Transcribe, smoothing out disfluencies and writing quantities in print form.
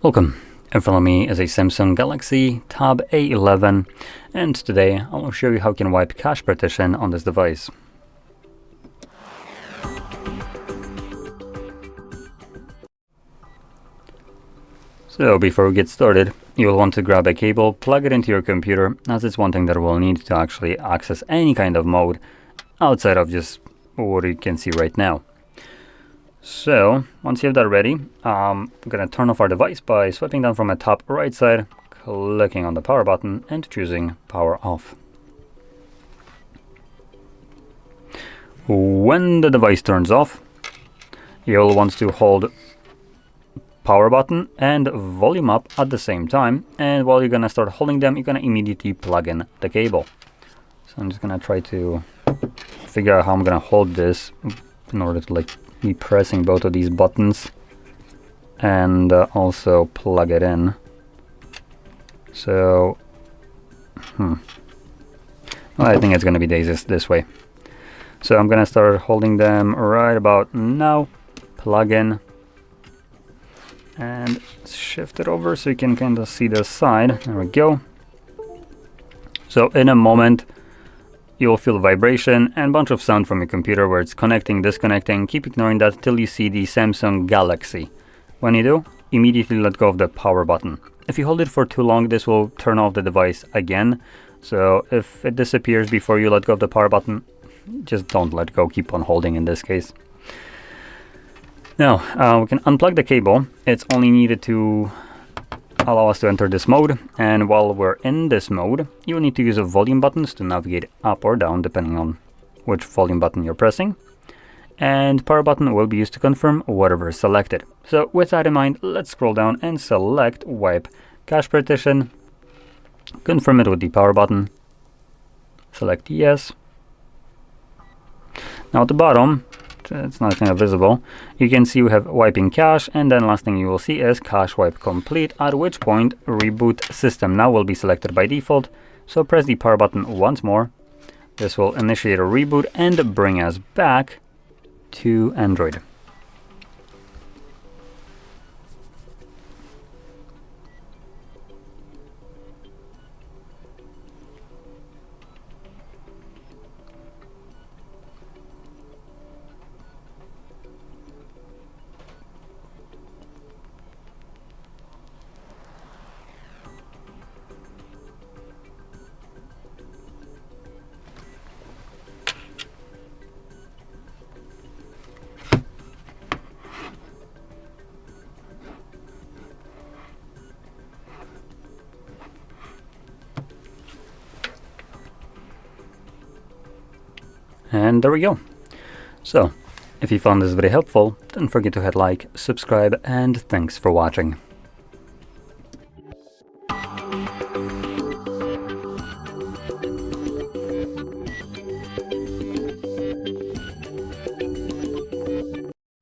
Welcome. In front of me is a Samsung Galaxy Tab A11, and today I will show you how you can wipe cache partition on this device. So before we get started, you will want to grab a cable, plug it into your computer, as it's one thing that we'll need to actually access any kind of mode outside of just what you can see right now. So once you have that ready, I'm going to turn off our device by swiping down from the top right side, clicking on the power button and choosing power off. When the device turns off, you'll want to hold power button and volume up at the same time, and while you're going to start holding them, you're going to immediately plug in the cable. So I'm just going to try to figure out how I'm going to hold this in order to be pressing both of these buttons and also plug it in. So well, I think it's going to be this way. So I'm going to start holding them right about now, plug in, and shift it over so you can kind of see the side. There we go. So in a moment you'll feel vibration and a bunch of sound from your computer where it's connecting, disconnecting. Keep ignoring that till you see the Samsung Galaxy. When you do, immediately let go of the power button. If you hold it for too long, this will turn off the device again. So if it disappears before you let go of the power button, just don't let go, keep on holding in this case. Now, we can unplug the cable. It's only needed to allow us to enter this mode, and while we're in this mode, you will need to use the volume buttons to navigate up or down depending on which volume button you're pressing, and power button will be used to confirm whatever is selected. So with that in mind, let's scroll down and select wipe cache partition, confirm it with the power button, select yes. Now at the bottom, it's not kind of visible, you can see we have wiping cache, and then last thing you will see is cache wipe complete, at which point reboot system now will be selected by default. So press the power button once more. This will initiate a reboot and bring us back to Android. And there we go. So if you found this video helpful, don't forget to hit like, subscribe, and thanks for watching.